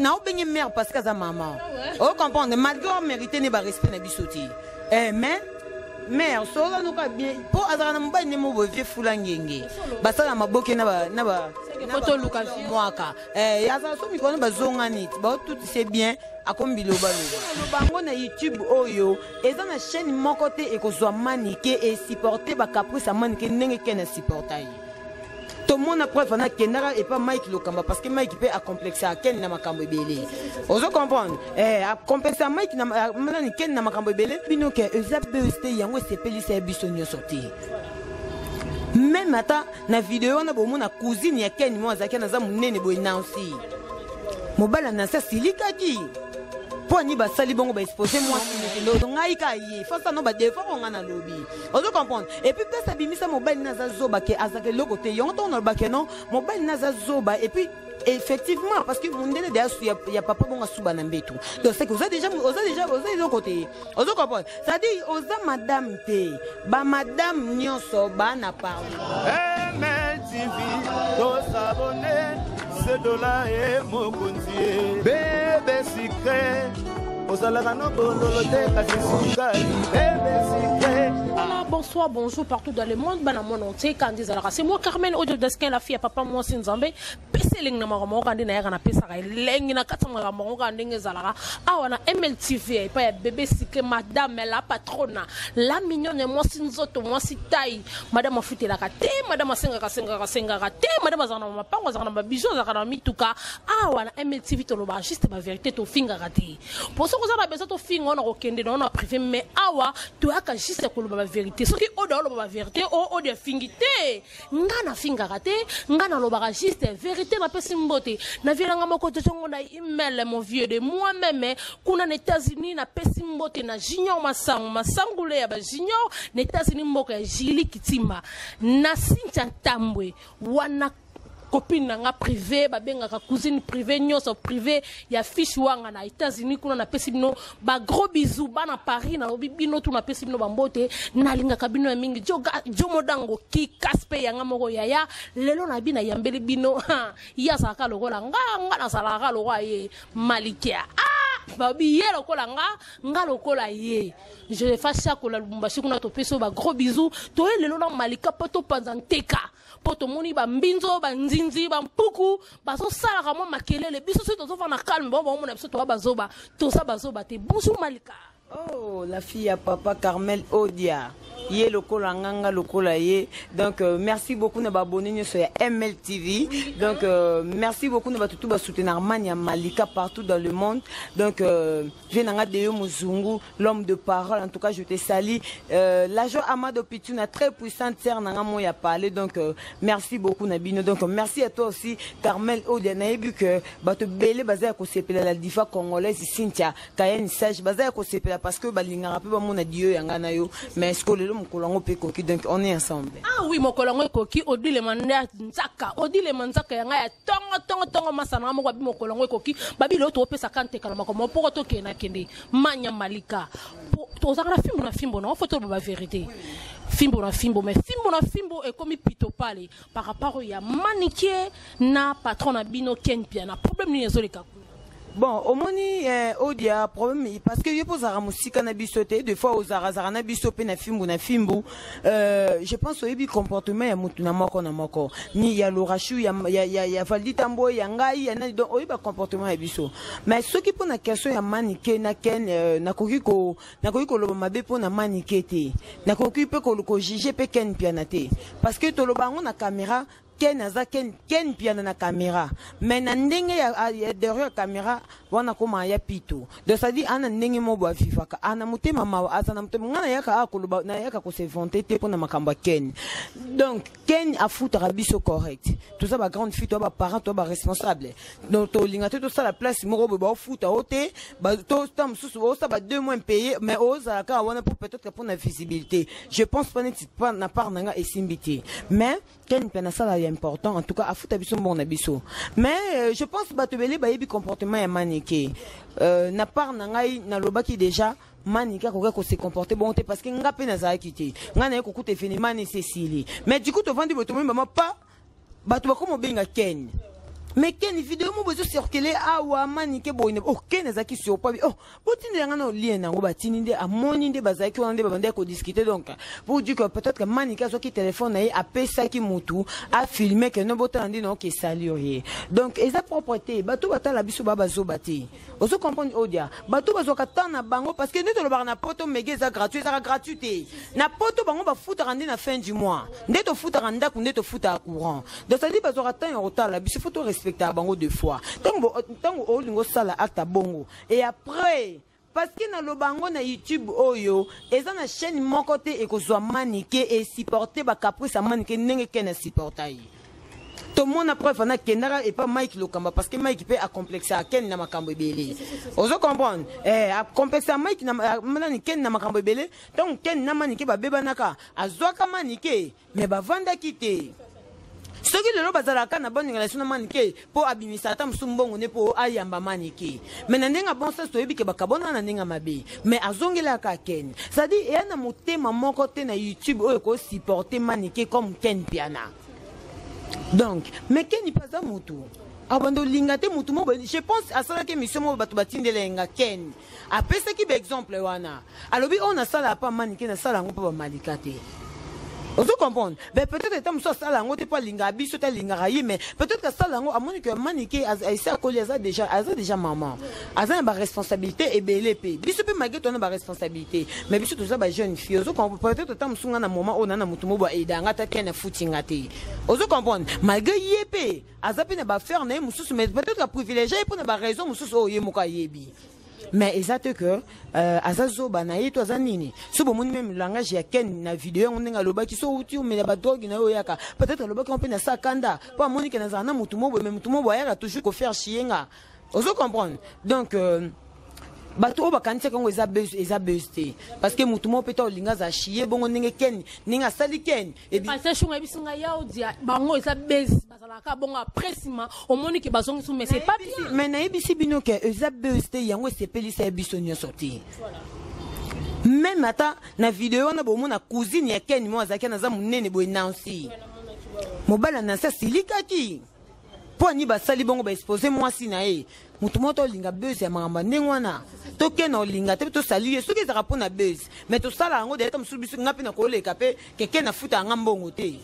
na obengi mère parce que sa maman. O comprendre malgré mériter ne ba respect na bisoti. Mais mère sola no ka bien po azana mba ne mo vieux fulangenge. Basala maboke na ba photo luka mwaka. Ya za so mi kono ba zonga nit. Ba tout c'est bien. Akombi loba bango na YouTube oyo eza na chaîne mon côté ekozwa manike et supporter ba caprice a manike ndenge kena supporter tout le monde a preuve na kendara et pas Mike Lokamba parce que Mike peut complexer à ken na makambo belé ozo comprendre a complexer Mike na manani ken na makambo belé bino ke eza BST yango sepeli sa biso nyoso te même ata na vidéo na bomo na cousine ya ken mo azaki na za munene boy nansi mobala na sa silikaki Poni ba sali bongo ba exposer moi si ngai ka yi fa ça no ba defa ko ngana lobi ozo comprendre et puis pesa bimisa mobile na za zoba ke azake loko te yonto no ba ke non mobile na za zoba et puis effectivement parce que mundele de asu ya papa bonga suba na mbetu donc c'est que vous avez déjà côté ozo comprendre ça dit oza madame te ba madame nyonso ba na parle TV to s'abonner ce dollar et mon compte bébé secret Bonsoir, bonjour partout dans le monde, c'est moi Carmen Audio Deskin, la fille à papa moi Sinzambe, Pesseling na mama kandi na na pesa lengi na katanga mama kandi ngezala awana MLTV pa bébé sike madame la patronne la mignonne moi Sinzoto moi sitai madame afuti la kate madame senga kate madame zana mapango zana babijou zana mituka awana MLTV to loba juste ma vérité to finga kate pour ça qu'on a besoin de finir on a okende on a privé mais awa tu as qu'à juste que la vérité ce qui au dans la vérité au de fingité ngana finga kate ngana loba juste vérité na pesi mbote na vilanga moko tongo na email mon vieux de moi-même kuna na États-Unis na pesi mbote na junior masangule ya ba junior na États-Unis mboka ya Jili Kitima na Cynthia Tambwe wana copine nga privé babenga ka cousine privé nyoso privé ya fiche wanga na États-Unis kuna na pesi bino ba gros bisous ba na Paris na bino tu na pesi bino bambote na linga kabino ya mingi jomo dango ki kaspe yanga moko yaya lelo na bina yambeli bino ya saka lokola nga na salaka lokwa ye malikia babi ye lokola nga lokola ye je fasse ça ko la Lubumbashi kuna to peso ba gros bisous to lelo na malika poto panzanteka poto moni ba mbinzo ba nzinzi ba mpuku ba so sala ka mo makelele biso so to fa na calme bon bon na biso to ba zoba to sa ba zoba te bonjour malika. Oh, la fille à papa Carmel Odia. Yé lokola nganga lokola yé. Donc merci beaucoup de abonner sur MLTV. Donc merci beaucoup de tout soutenir Mania Malika partout dans le monde. Donc je viens de Muzungu, l'homme de parole. En tout cas, je te salue. L'agent Amado Pitu, une très puissante sœur nanga mo ya parlé. Donc merci beaucoup Nabino. Donc merci à toi aussi Carmel Odia. Na vu que bato belé basé à Kosepela la diva congolaise Cynthia Kayen Sage basé à Kosepela parce que balinga rappel mon adieu yangana yo mais est-ce que le mokolongo pe koki donc on est ensemble. Ah oui mokolongo koki odile manda nzaka yanga ya tongo masana mo kwa mokolongo koki babi lo to pesa kante kala makomo poko to kena kende manya malika to zakala fimbo na photo ba vérité fimbo na fimbo et comme pito pale par rapport ya maniqué na patron na bino ken piana problème ni ezoleka. Bon, au moni Odia problème parce que je pose à musique na bisoté des fois aux arazara na bisopé na fimbu je pense au ébi comportement ya mutu na moko ni ya lorachu ya Valdi Tambo ya ngai ya na donc au ébi comportement ya biso mais ce qui pour na question ya maniqué na ken na koki ko loba mabe pour na maniqué te na koki pe ko juger pe ken pianate parce que to loba na caméra ken piano na caméra mais na ndenge ya derrière caméra wana koma ya pito donc ça dit ana ndenge mo bo afifaka ana mutema ma azana mutema ngana yaka akoloba na yaka ko se vanter te pona makamba ken donc ken a foutre biso correct tout ça ba grande fille to ba parent to ba responsable donc to linga to ça la place mo bo ba foutre ote ba to tam sous ça ba 2 mois payé mais oza ka wana pour peut-être pour la visibilité je pense pas na part nanga esimbité mais ken pena ça là important en tout cas à foutre biso bon na biso mais je pense batebele ba yebi comportement ya maniqué na part nangai na lobaki déjà manika ko se comporter bon parce que ngape na za kité ngana yeko kuté finalement nécessité mais du coup to vandi boto mema pas bato ba ko benga ken mais ken vidéo mo bezo circuler awa manike boyne oh ken ezaki sur pas oh botinde nga na lien nango batini nde amoni nde bazaki wana nde babande ko discuter donc pour dire que peut-être que manike azoki téléphone na apesa ki mutu a filmer que no botandi no ke saluer donc eza propreté bato batala biso baba zobati ozo comprendre odia bato bazoka tana bango parce que nde to lobaka na poto mege za gratuit za gratuité na poto bango ba futa randi na fin du mois nde to futa randa ku nde to futa courant donc ça dit bazoka tana retard biso faut respecter à bango deux fois tango olingo sala acte bongo et après parce que na lobango na YouTube oyo eza na chaîne mon côté et kozwa manike et supporter ba caprice manike ndenge kena supporter tout le monde a preuve na kendara et pas Mike Lokamba parce que Mike peut complexer à ken na makambo ebele ozo comprendre a complexer Mike na manani ken na makambo ebele donc ken na manike ba beba naka azwaka manike mais ba vanda kité ce qui le bazalaka na bonne relation na manike pour abimisa msumbongo ne pour ayamba manike mais na ndenga bon sens toyebi ke bakabona na ndenga mabe mais azongela ka ken ça dit et na motema moko te na YouTube oyo ko supporter manike comme ken piana donc mais ken ni pas za mutu abando lingate mutu mo je pense à ça que mission mo batu batindelenga ken apesa ki be exemple wana alobi on a sala pa manike na sala ngo pa malikate. Vous comprenez? Mais peut-être que ça salango t'es pas lingabi, c'est lingayi, mais peut-être que salango à mon que maniqué a déjà maman, a une responsabilité et BLP. Biso peut malgré ton responsabilité, mais biso tout ça ba jeune fille. Vous comprenez? Peut-être que sunga na moment on a na mutumo ba idanga ta kena footingate. Vous comprenez? Malgré yep, azapi na ba faire na mususu, mais peut-être que privilégié pour na ba raison mususu o yemuka yebi. Mais exact que azazo banaye to azanini so bo même langage ya ken na vidéo on nga loba ki so uti mais ba drogue na oyaka peut-être loba qu'on peut na sakanda pas monique na zana mutumo bo même mutumo bo ya toujours ko faire chienga ozo comprendre donc bato ba kanise kongo eza buzz parce que mutumo peta olinga za chier bongo ndenge ken ninga sali ken et bien parce que shunga bisinga ya odia bango eza buzz bazalaka bongo apressement au monique bazongi sou mais c'est pas bien mais na ebisi bino ke eza buzz yango sepelisa biso nyo sorti même ata na vidéo na bomo na cousine ya ken mo azaki na za munene boy Nancy mobala na sa silikaki po ni ba sali bongo ba exposer moi si na e mutu moto linga buzz ya mangamba ndengwana to ken olinga te to saluer ce qui sera pour na buzz mais to sala ngo de tam subisu ngapi na ko le kapé que ken na futa ngambongo te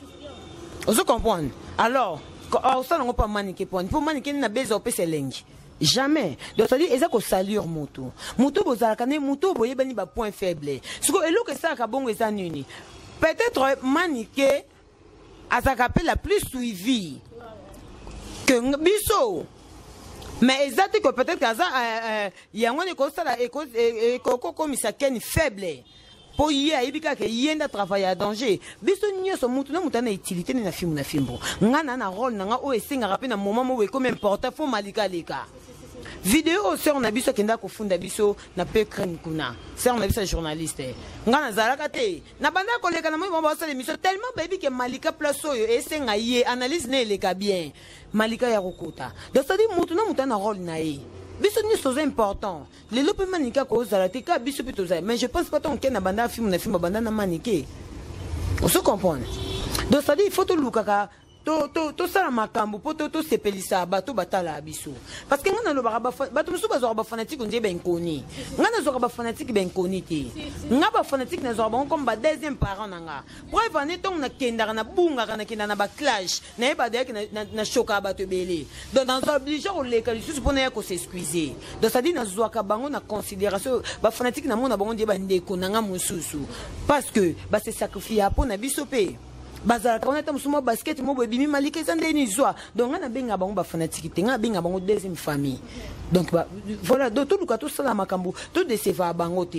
ozo comprendre alors on sala ngo pa manike pour manike na buzz au pese lengi jamais donc ça dit eza ko saluer mutu bozala kané mutu boyebani ba point faible ce que elo que ça ka bongo eza nini peut-être manike azakape la plus suivie que biso mais exact que peut-être que yango ne ko sala ko komisa ken faible pour y aibika ke yenda travailler à danger biso nyoso mutu na mutana utilité na film na fimbo ngana na rôle nga o esinga rapena moment mo we comme important faut malika leka vidéo sur on a biso kenda ko funda biso na pe crème kuna c'est on a biso journaliste ngana zalaka te na banda ko leka na mo ba sala émission tellement baby ke malika place oyo esenga ye analyse ne leka bien malika ya kokota donc ça dit mutu na mutana rôle na ye biso ni chose important les lope manika ko zalate ka biso pito za mais je pense pas ton ken na banda film banda na manike on se comprend donc ça dit il faut to lukaka to sala makambo po to sepelisa bato batala biso parce que ngana lo bato musu bazo ba fanatique nje ben koni ngana zo ba fanatique ben koni te ngaba fanatique na zo ba comme ba deuxième parent nanga preuve en étant na kenda na bunga kana kenda na ba clash na ba de na choka bato belé donc dans obligé au le kalisus pour na ko s'excuser donc ça dit na zo ka bango na considération ba fanatique na mona bango nje ba ndeko nanga mususu parce que ba se sacrifier pour na biso pe bazala quand on est basket mo bimi malika zande ni zwa donc on a benga bango ba fanatique te nga benga bango deuxième famille donc voilà donc tout le cas tout ça la makambo tout de ces va bango te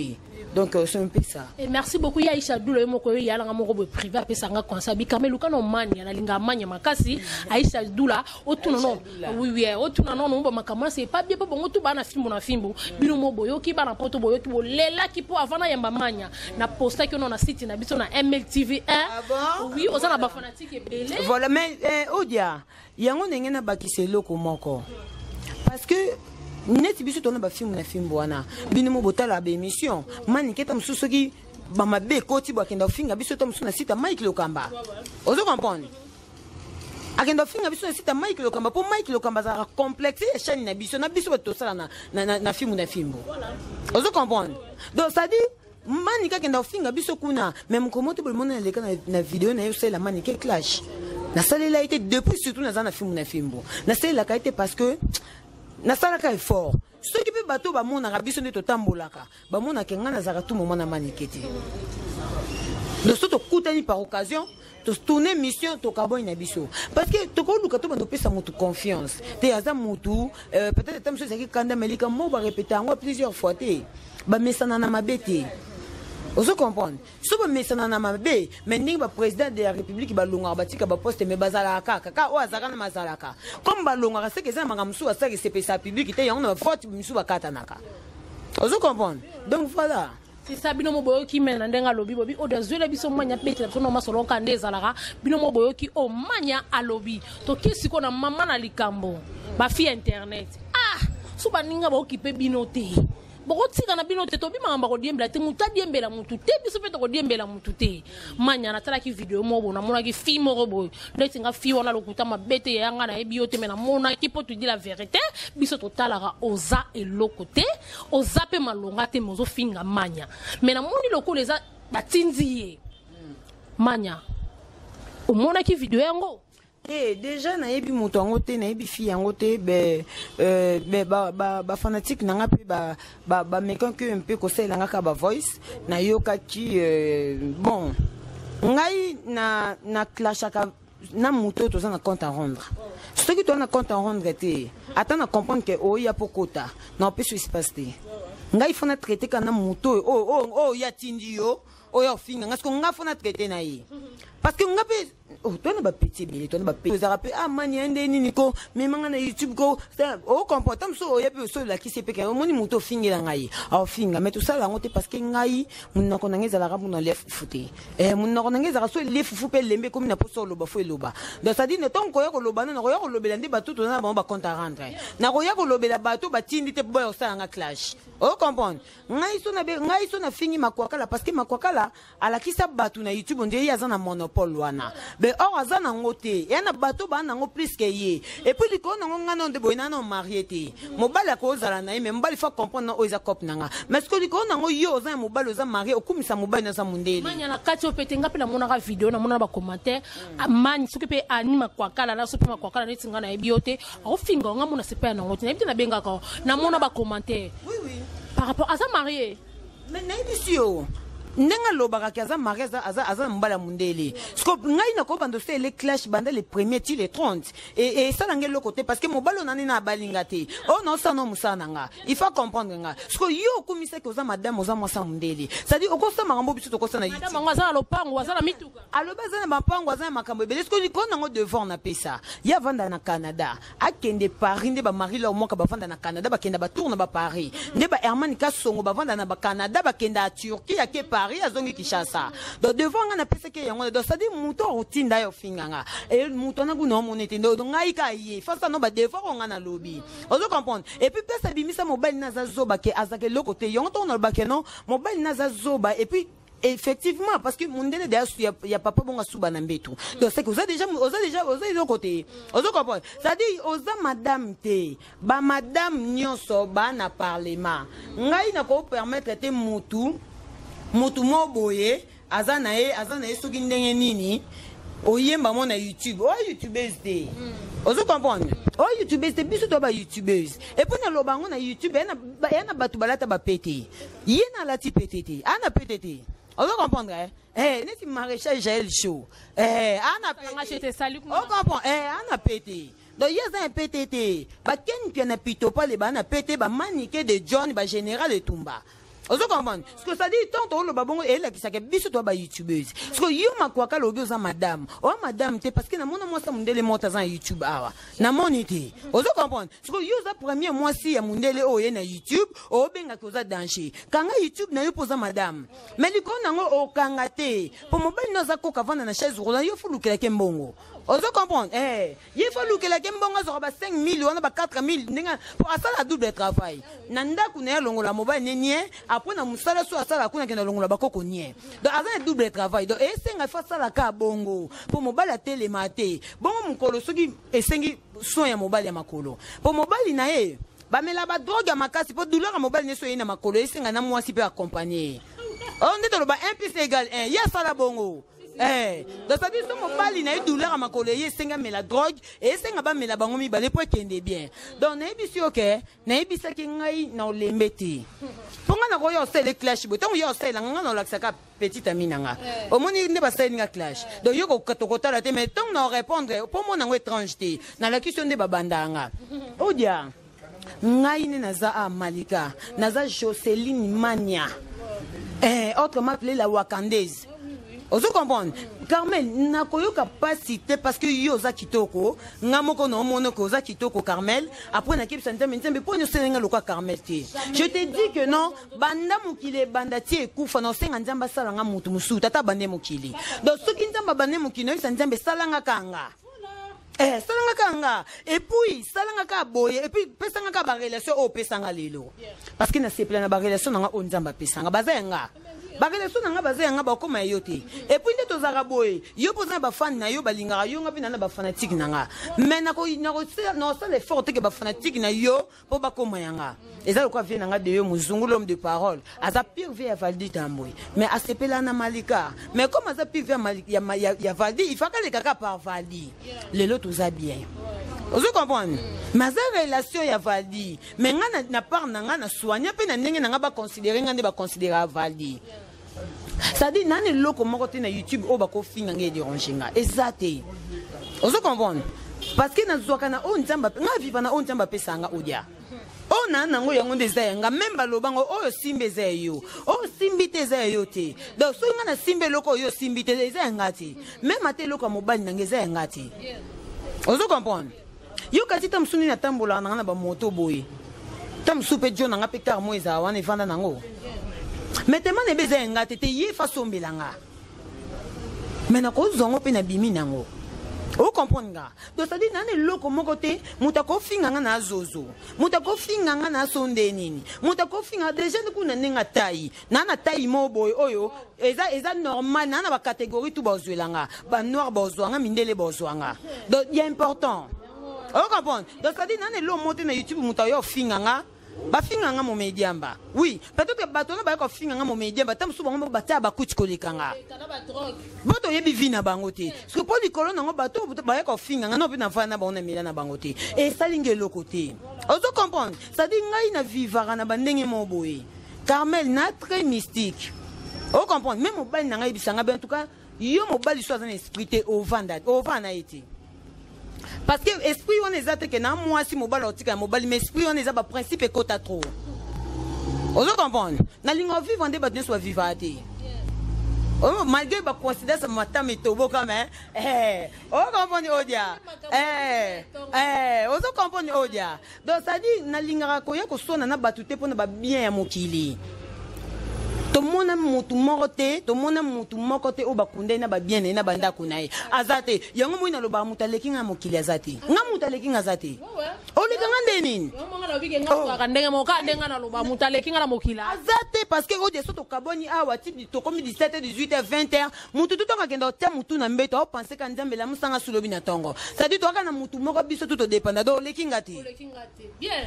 donc c'est un peu ça et merci beaucoup ya Aïcha Doula moko ya la moko privé pe sanga konsabi kamelu kana manya na linga manya makasi Aïcha Doula otuna non oui otuna non ba makama c'est pas bien pas bongo tout ba na fimbo bino mo boyo ki ba na poto boyo ki bo lela ki po avana ya manya na posta que non na site na biso na MLTV 1 oui oza na ba fanatique ebele voilà mais odia yango ndenge na bakise loko moko parce que neti biso tona ba film na film wana bino mo botala ba émission manike tam susoki ba mabe koti ba kenda finga biso tam suna sita Mike Lokamba ozo comprendre akenda finga biso na site Mike Lokamba pour Mike Lokamba za complexe et chaîne na biso to sala na film na film. Ozo comprendre. Donc ça dit manika kenda finga biso kuna même comment tout le monde na vidéo na yo c'est la manika clash. Na sala la été depuis surtout na film na film. Na sala la qualité parce que na sala ka effort. Ceux qui peut bateau ba mona rabiso ne to tambolaka. Ba mona kenga na zaka tout moment na maniketi. Donc surtout koutani par occasion to tourner mission to kaboy na biso parce que to ko luka to bando pesa mutu confiance te aza mutu peut-être tam chose qui kanda melika mo ba répéter ngo plusieurs fois te ba mesana na mabete ozo comprendre so ba mesana na mabe mais ndingi ba président de la république ba longa ba tika ba poste me bazala kaka o azaka na mazalaka comme ba longa c'est que ça manga musu asa que c'est pesa public te yango na faute musu ba katanaka ozo comprendre donc voilà. C'est ça, binomo boyoki mena ndenga lobi bobi o de zele biso manya pete to no masolo kande zalara binomo boyoki o manya alobi to kisiko na mama na likambo ba fi internet suba ninga boyoki pe binote bokotika na binote to bima ngamba ko diembela te muta diembela mutu te biso pe to ko diembela mutu te manya na tala ki video mo bona mona ki fi mo robo ndeti nga fi wana lokuta mabete ya nga na ebiote mena mona ki po tu di la vérité biso to talara oza elokote oza pe malonga te mozo finga manya mena moni lokolo eza batinzi manya o mona ki video yango. Déjà na yebi moto yango te na yebi fi yango te ba fanatique nanga pe ba mekan que un peu kosela nga ka ba voice na yoka ki bon ngai na clashaka na moto to na compte à rendre ce qui doit na compte à rendre te attends à comprendre que o ya pokota na pe se passe te ngai fona traiter kana moto ya tindi yo o ya finga ngasko nga fona traiter na yi parce que nga pe toi na ba petit bili toi na ba petit zarape mani ende nini ko memanga na YouTube ko o comportement so ya pe so la ki se pe ka moni moto fingi la ngai a finga mais tout ça la ngote parce que ngai munna ko nangeza la rabu na lef futé munna ko nangeza so le fufu pe lembe comme na poso loba fo loba donc ça dit ne ton ko ya ko loba na ko ya ko lobela ndi batu to na ba compte à rendre na ko ya ko lobela batu batindi te boyo sa nga clash o comprendre ngai so na fingi makwakala parce que makwakala ala kisa batu na YouTube on ya za na monopole wana be or azana ngote yana bato bana ngo plus que ye et puis liko na ngo ngana ndebo ina no marié te mobala ko zala na mais mbali fa comprendre o za cop nanga mais que liko na ngo yo za mobala za marié okumisa mobala na za mundeli manya na kati opete ngapi na mona ka video na mona ba commentaire amani soki pe anima kwa kala na soki kwa kala neti ngana ebiote o finga nga mona sepa na ngote na ebite na benga ka na mona ba commentaire oui par rapport à ça marié mais na ebisio ndenga lobaka kaza mareza aza mbala mundele sko ngai na ko bando c'est les clash banda les premiers ti les 30 et ça ngelo côté parce que mobalo nani na balinga te oh non ça non musana nga il faut comprendre nga sko yo komisa ko za madame oza mwasa mundele ça dit okosa makambo biso to kosa na madame ngwaza lopango waza na mituka aloba za na mapango waza na makambo bele sko ni ko nango devant na pesa ya vanda na Canada akende Paris nde ba mari la moka ba vanda na Canada ba kenda ba tourna ba Paris nde ba Herman Kasongo ba vanda na ba Canada ba kenda Turquie ya ke Paris azongi Kishasa donc devant nga na pesa ke yango donc ça dit muto otinda yo finganga et muto na guna monete donc ngai ka ye fa ça no ba devant nga na lobby ozo comprendre et puis pesa bimisa mobile na za zoba ke azake loko te yango to na ba ke non mobile na za zoba et puis effectivement parce que mundele derrière il y a papa bonga suba na mbetu donc c'est que oza déjà côté ozo comprendre ça dit oza madame te ba madame nyonso ba na parlement ngai na ko permettre te mutu mo boye azana e soki ndenge nini oyemba mo na YouTube o YouTubeuse te ozo comprendre o YouTubeuse te biso to ba YouTubeuse et puis na lobango na YouTube yana batu balata ba pete yena lati pete ana pete ozo comprendre neti maréchal Jaël Show ana pete o comprendre ana pete donc yeza un pete ba ken piana pito pa le bana pete ba manique de John ba général de Tumba. Ozo comprendre ce que ça dit tant le babongo et là qui ça que biso to ba youtubeuse parce que yo makwaka lobi oza madame o madame te parce que na mona moi ça mundele mota za YouTube awa na monité ozo comprendre parce que yo za premier mois si ya mundele o ye na YouTube o benga ko za danger kanga YouTube na yo poza madame mais liko nango o kanga te pour mobile no za ko kavana na chaise roulante yo fulukela ke mbongo Ozo comprendre il faut que la game bonga zo ba 5000 wana ba 4000 ndinga pour asala double travail nanda kuna longola mobile nenye après na musala so asala kuna kena longola bakoko nie donc azana double travail donc esenga fa sala ka bongo pour mobile télématé bongo mukolo soki esengi so ya mobile ya makolo pour mobile na ye ba mela ba drogue ya makasi pour douleur ya mobile ne so ye na makolo esenga na mwasi pe accompagner on dit to ba 1 plus égal 1 ya sala bongo donc ça dit que mon mobile n'a eu douleur à ma collègue, c'est mais la drogue et c'est nga ba mais la bango mi balé pour qu'il ait bien. Donc n'a pas ok, n'a pas ça qui ngai na le métier. Pour nga na ko yo c'est le clash, bo tant yo c'est la nga na la saka petite amie nanga. Au moins il n'est pas ça nga clash. Donc yo ko kotokota la te mais tant na répondre pour moi na étrangeté. Na la question de babanda nga. Odia. Ngai ne naza a Malika, naza Joseline Mania. Autrement appelée la Wakandaise. Vous comprenez? Carmel, n'a pas capacité parce que yo za kitoko, n'a moko no monoko za kitoko Carmel. Après n'a kip santé mais pour nous c'est le quoi Carmel ti. Je te dis que non, banda mukile banda ti ekufa no senga nzamba sala nga mutu musu tata bande mukili. Donc ce qui nzamba bande mukino sanzambe sala nga kanga. Salanga kanga et puis salanga ka boye et puis pesanga ka ba relation o pesanga lelo. Parce que na se plana ba relation nga o nzamba pesanga bazenga. Relation nga bazenga ba koma yote. Et puis ndeto zaka boye, yo posa ba fan na yo balinga yo nga bina na ba fanatique nanga. Mais na ko no ça l'effort que ba fanatique na yo po ba koma yanga. Et ça quoi vient nga de yo muzungu l'homme de parole. Aza pire vie ya Valdi Tamboy. Mais a se plana Malika. Mais comme aza pire vie Malika ya Valdi, il faut que les kaka par Valdi. Les lots ça bien. Vous comprenez? Mais ça relation ya Valdi. Mais nga na part nga na soigner pe na ndenge nga ba considérer nga ne ba considérer Valdi. Ça dit nani loko moko te na YouTube o ba ko finga nge déranger nga. Exacté. Vous comprenez? Parce que na zoka na o nzamba nga viva na o nzamba pesa nga odia. O na nango yango ndeza nga même ba lobango o simbe zeyo. O simbite zeyo te. Donc so nga na simbe loko yo simbite zeyo ngati. Même ate loko mobile na ngeza ngati. Vous comprenez? Yo kati tam suni na tambola na ba moto boy. Tam soupe jo na pe car mo eza wana vanda nango. Mais tellement ne beza ngati te ye façon belanga. Mais na ko zongo pe na bimi nango. Vous comprenez? Donc ça dit nane loko moko te mutako finga nga na zozo. Mutako finga nga na sonde nini. Mutako finga déjà ku na nenga tai. Na tai mo boy oyo eza normal na ba catégorie tout bozwelanga. Ba noir bozwanga mindele bozwanga. Donc il est important. Vous comprenez? Donc ça dit nane lo monter na YouTube mutayo finga nga. Ba finga nga mo mediamba. Oui, peut-être que batona ba ko finga nga mo mediamba tam su bango ba ta ba kuchi kolekanga. Boto yebi vina bangote. Parce que pour les colons nango bato ba ko finga nga no pe na fana ba ona mila na bangote. Et ça linge le côté. Vous comprenez? Ça dit ngai na vivara na bandenge mo boye. Carmel na très mystique. Vous comprenez? Même au bal na ngai bisanga en tout cas, yo mo bal soit un esprit au vanda été. Parce que l'esprit on est que na moi si mobile otika mobile mais esprit on est ba principe et quota trop. Vous comprenez? Na lingo vivre en débat ne soit vivate. Oh malgré ba considère ça matin mais tobo quand même. Vous comprenez Odia? Vous comprenez Odia? Donc ça dit na lingara ko ya ko sona na batute pour na ba bien ya mokili. To mona mutu morote to mona mutu mokote o bakunde na ba bien na banda kunaye azate yango moina lo ba mutaleki nga mokili azate nga mutaleki nga azate o le ngande nini yango nga lo bige nga ka ndenga moka ndenga na lo ba mutaleki nga na mokila azate parce que o de soto kaboni awa type to comme 17 18 20h mutu to ka kendo te mutu na mbeto o penser ka nzambe la musanga sulobi na tongo ça dit to ka na mutu moko biso to dépendre do le kingati bien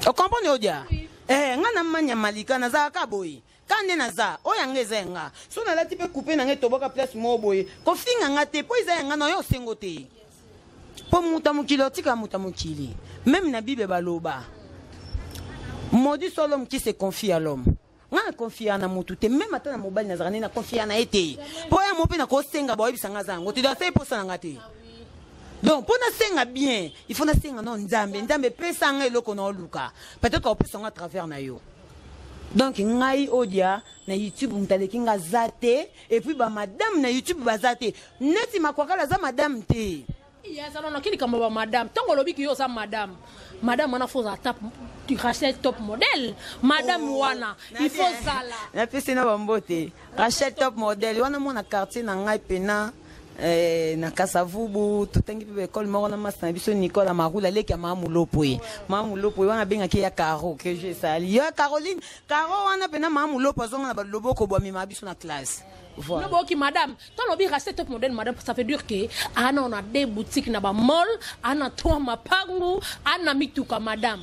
o comprenez odia nga na manya Malika na za ka boy kande na za o yangeza nga so na lati pe couper na ngeto boka place mo boy ko finga nga te po iza nga no yo sengo te po muta mukilo tika muta mukili même na bible baloba maudit soit l'homme qui se confie à l'homme nga confie na mutu te même ata na mobile na zana na confie na ete po ya mo pe na ko senga boy bisanga zango te do sai po sana nga te. Donc, pour nous senga bien, il faut nous senga non nzambe, nzambe pesa nga eloko na oluka. Peut-être qu'on peut songa à travers na yo. Donc, ngai odia na YouTube mtaleki nga zate et puis ba madame na YouTube ba zate. Neti makwakala za madame te. Ya ça non kili kama ba madame. Tango lobi ki yo sa madame. Madame ana faut tap tu rachètes top modèle. Madame wana, il faut ça là. Na pesa na bambote. Rachète top modèle. Wana mona quartier na ngai pena na Kasavubu tutangi pe école moko na masa na biso Nicolas Marula leki ya Mamu Lopwe wana benga ki ya Caro que je sali ya Caroline Caro wana pena Mamu Lopwe zonga na loboko bwa mima biso na classe. Voilà. Non, madame, quand on dit racheter top modèle, madame, ça veut dire que on a des boutiques na ba mall, on a trois mapangu, on a mituka madame.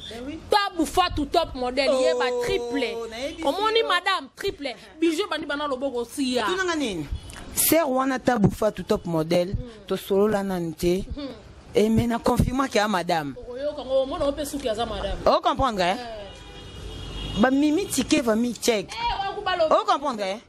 Pas bouffa tout top modèle, il y a ba triple. Comment on dit madame, triple. Bijou bandi bana loboko aussi ya. Tout nanga nini? Ser wana ta bouffa tout top modèle, to solo la nante. Et maintenant confirme qu'il y a madame. Oh, comprendre hein? Ba mimi ticket va mi check. Oh comprendre hein?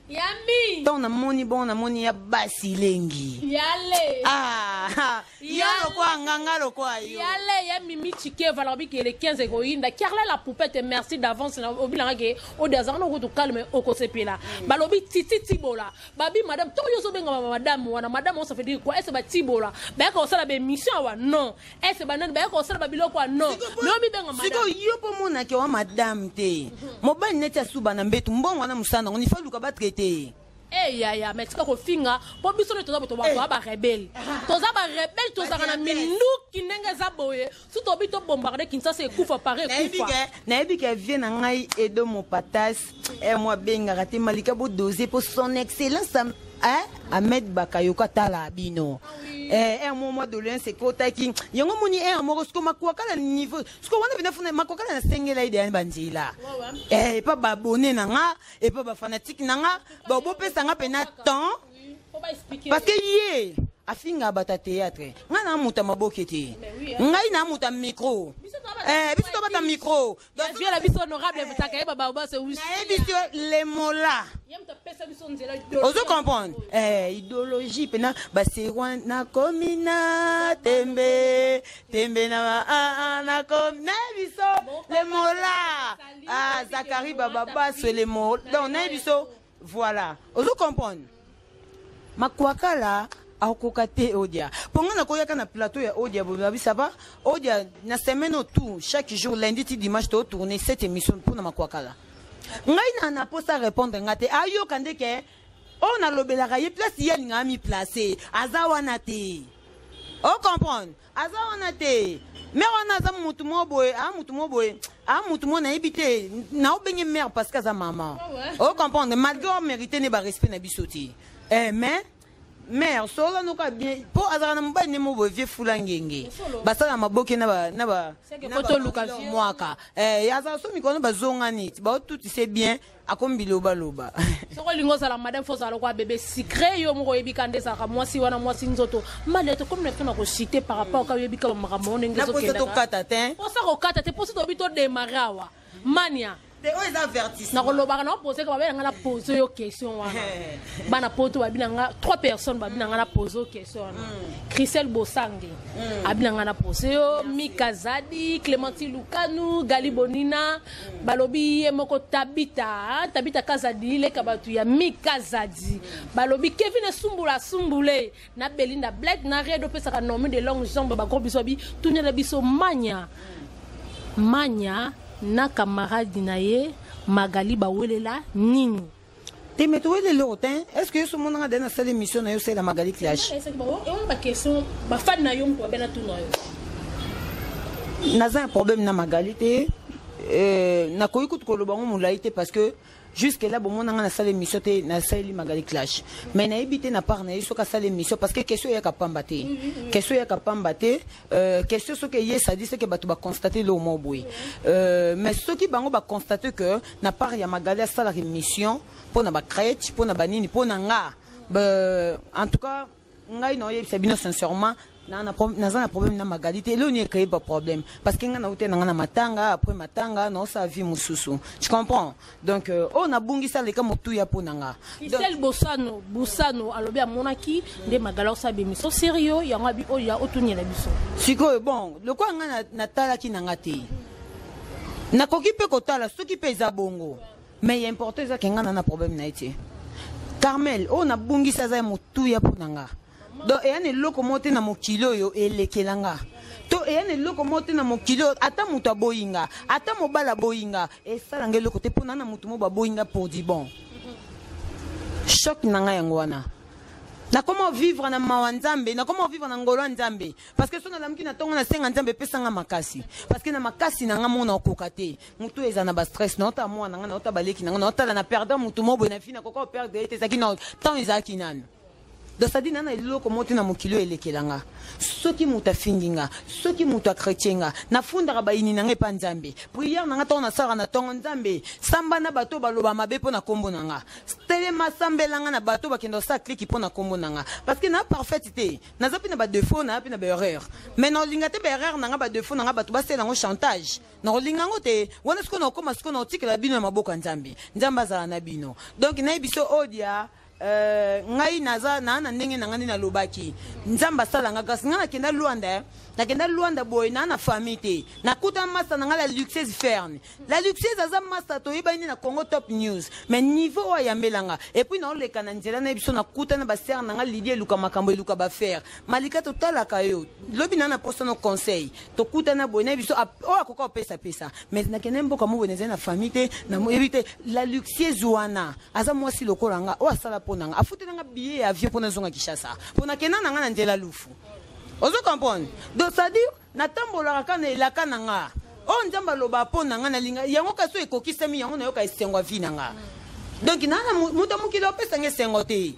Yami. Ton na moni bon na moni ya basi lengi. Yale. Ah. Yalo kwa nganga lo kwa yo. Yale ya mimi chike valabi que le 15 egoinda. Carla la poupette merci d'avance na obilanga ke o dazana ko to calme o ko sepela. Balobi titi tibola. Babi madame to yo so benga madame wana madame on ça fait dire quoi est-ce ba tibola. Ba ko sala be mission wa non. Est-ce ba nan ba ko sala ba biloko wa non. Lobi benga madame. Siko yo po mona ke wa madame te. Mobali neti asuba na mbetu mbongo wana musana on ifa luka ba traiter. Eh ya mais tika ko finga po biso ne toza boto ba rebelle toza ba rebelle toza na mindu kinenge za boye su to bito bombarder Kinshasa e kufa pare kufa na ebi ke vient na ngai edo mo patas e moi benga raté malika bo doser pour son excellence Ahmed Bakayoka tala bino un moment de l'un c'est kota ki yango moni un moko sko makwaka na niveau sko wana bina funa makwaka na sengela ide banjila pas babonné nanga et pas ba fanatique nanga ba bo pesa nga pena temps parce que yé afinga bata théâtre nga na muta mabokete ngai na muta micro biso to bata micro donc viens la biso honorable butaka baba ba se wish biso les mola ozo comprendre idéologie pena ba serwa na komina tembe na komina biso les mola Zakari baba ba se les mola donc na biso voilà ozo comprendre makwaka la akokate odia ponga na koyaka na plateau ya odia bobabi ça va odia na semaine autour chaque jour lundi ti dimanche to tourner cette émission pour na makwakala ngai na posa répondre ngate ayo kande ke on a lobela raye place yel ngami placer azawana te o comprendre azawana te mais on a za mutu moboye mutu mo na ebité na obenye mère parce que za maman o comprendre malgré mériter ne ba respect na bisoti mais mère solo no ka bien po azana mbani ne mo vieux fulangenge basala maboke na ba photo location mwaka yaza so mi kono bazonga niti ba tout c'est bien akombilo baloba soko lingo sala madame fosa lo kwa bébé secret yo mo yebikande sa ka mwasi wana mwasi nzoto maleto comme ne fona ko citer par rapport ka yebika makambo ndenge zo kenda na ko kata te po sa ko kata te po so bito démarrawa mania te o les avertissement na kolobaka na poser ka ba na poser yo question wana bana poto babinanga 3 personnes babinanga na poser question wana Christelle Bosange abinanga na poser yo Mikazadi Clémentine Lukanu Gali Bonina balobi moko Tabita Kazadi le kabatu ya Mikazadi balobi Kevin Sumbule na Belinda Black na Redo pesa ka nommé de longue jambe ba gros biso bi tunyela biso manya na camarade na ye Magali bawelela nini te metouele le rotin est-ce que ce monde a dans cette émission na yo c'est la Magali Clash ba question ba fan na yo mpo bena tuna yo naza un problème na Magali te na koyi kutu koloba ngo mulaite parce que jusque là bon on a na salle émission te na salle Magali Clash mais na ebité na part na iso ka salle émission parce que question ya kapamba te question ce que yes ça dit c'est que batu ba constater le moboui mais ce qui bango ba constater que na part ya Magali à salle émission pour na ba crête pour na banini pour na nga en tout cas ngai no yebisa bino sincèrement na problème na Magali te là on est créé pas problème parce que ngana ute na matanga après matanga non ça vie mususu tu comprends donc on a bungi ça les ka motu ya ponanga Christelle Bosano alobi amonaki nde Magali sa bemiso sérieux yanga bi o ya otunyela biso siko bon le quoi ngana natala ki nanga te na koki pe kotala ce qui pèse bongo mais il est important ça que ngana na problème na été Carmel on a bungi ça za motu ya ponanga donc et ane loko monte na mokilo yo elekelanga to et ane loko monte na mokilo ata muta boyinga ata mobala boyinga et ça langue loko te pona na mutu mo ba boyinga pour di bon choc nanga yango wana Na comment vivre na mawa nzambe, na comment vivre na ngolo nzambe. Parce que sona lamki na tonga na senga nzambe pesa nga makasi. Parce que na makasi na nga mona okokate. Mutu eza na ba stress na ota mwana nga na ota baleki na nga na ota la na perdre mutu mobo na fina koko perdre ete zaki na tant ezaki nanu. Donc ça dit nana eloko moti na mokilo elekelanga. Soki muta finginga, soki muta chrétienga, na funda ba ini nanga pa nzambe. Prière nanga to na sara na tongo nzambe. Samba na bato baloba mabe po na kombo nanga. Stele masambelanga na bato ba kendo sa clique po na kombo nanga. Parce que na parfaitité, na zapi na ba défaut na pi na ba erreur. Mais non lingate ba erreur nanga ba défaut nanga bato ba sela ngo chantage. Na lingango te, wana sko na koma sko na otikela bino na maboko nzambe. Nzamba za na bino. Donc na biso odia ngai naza na ndenge na ngani na lobaki nzamba sala nga gas nga nakenda Luanda boy na famille te nakuta masa na la luxueuse ferne la luxueuse aza masa to yeba na Congo Top News mais niveau wa yambelanga et puis na oleka na nzela na biso nakuta na ba ser na nga Lydie luka makambo luka ba faire malika totala kayo lobi na poste no conseil to kuta na boy na biso o akoko pesa mais na kende mboka mo boneza na famille te na mo éviter la luxueuse wana aza mwasi lokolanga o asala ponanga afute nanga billet avion pona zonga Kishasa pona kena nanga na ndela lufu ozo comprendre donc ça dire na tambola kana elaka nanga o nzamba loba pona nanga na linga yango kaso ekokisami yango na yoka esengwa vi nanga donc nana muta mukilo pesa nge sengote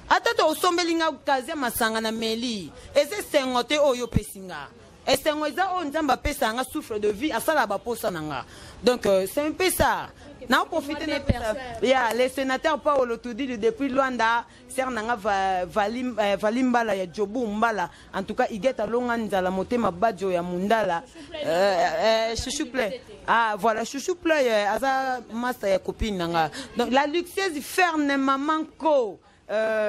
atata osombelinga kaze masanga na meli eze sengote oyo pesinga esengoza o nzamba pesa nga souffle de vie asala ba posa nanga donc c'est un peu ça. Na profiter de ça. Les sénateurs Paolo Tudili depuis Luanda, Sernanga Valimbala ya Jobu Mbala. En tout cas, Igeta Longanza la motema badjo ya Mundala. Chouchou play. Ah voilà, chouchou play aza master ya copine nanga. Donc la luxueuse ferne maman ko.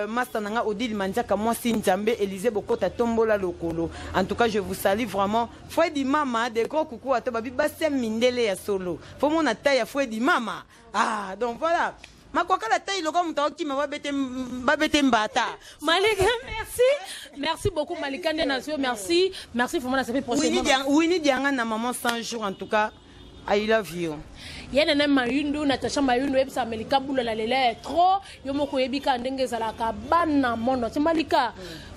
Master nanga Odile Mandiaka moi Nzambe Élisée Bokota Tombola Lokolo. En tout cas, je vous salue vraiment. Fouedi Mama, des gros coucou à toi, Babi Bassem Mindele ya solo. Faut mon taille à Fouedi Mama. Ah, donc voilà. Ma quoi la taille, le gars qui m'a babete mbata. Malika, merci beaucoup Malika Nation, merci vraiment la semaine prochaine. Winnie Dianga na maman 100 jours en tout cas. I love you. Yene na mayundu na tasha mayundu ebisa Malika bula la lele trop yomoko yebika ndenge zalaka bana mono Malika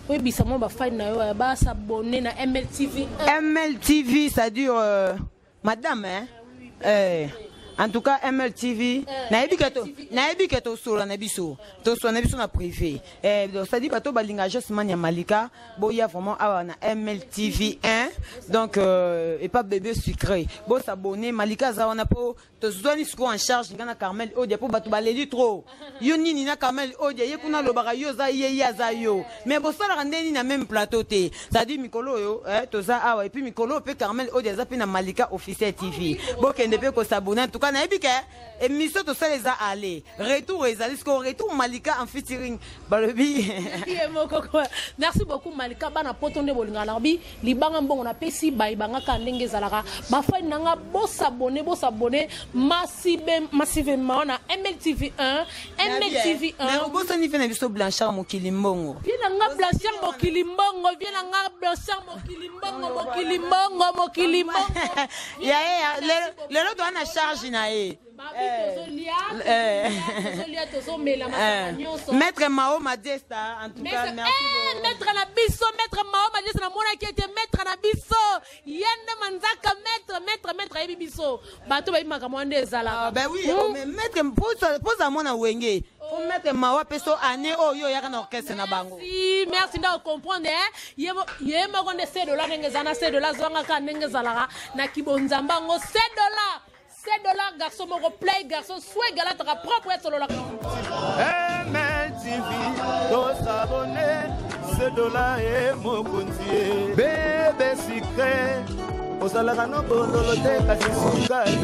webisa mo ba fine na yo ba s'abonner na MLTV ça dure madame hein en tout cas MLTV na to solo na biso na privé donc ça dit bato balinga juste mania Malika boya vraiment awa na MLTV 1 donc et pas bébé sucré bo s'abonner Malika za wana po to zoni siko en charge ngana Carmel odia po bato baleli trop yo nini na Carmel odia ye kuna lobaka yo za ye ya za yo mais bo sala ndeni na même plateau te ça dit mikolo yo to za awa et puis mikolo pe Carmel odia za pe na Malika officiel TV bo kende pe ko s'abonner en tout cas na ebike émission to ça les a allé retour ezali ko retour Malika en featuring balobi merci beaucoup Malika bana potonde bolinga larbi libanga mbongo na pesi baibanga ka ndenge zalaka ba fa nanga bo s'abonner massivement na MLTV 1 mais au boss ni fait na biso Blanchard Mokilimbongo viens nga Blanchard Mokilimbongo ya le lo doit na charge na Maître Mao Madesta en tout cas merci Maître Mao Madesta na mona qui était maître na biso yende manzaka maître ebi biso bato ba imaka mwande ezala ben oui mais maître pose à mona wenge faut mettre Mao peso année oyo ya na orchestre na bango merci nda comprendre yema konde $7 ngezana $7 zwanga ka ngezala na kibonzamba ngo $7 garçon mon play garçon soit galata propre solo la MLTV to s'abonner $7 et mon bébé secret osala no bololo te kasi sukali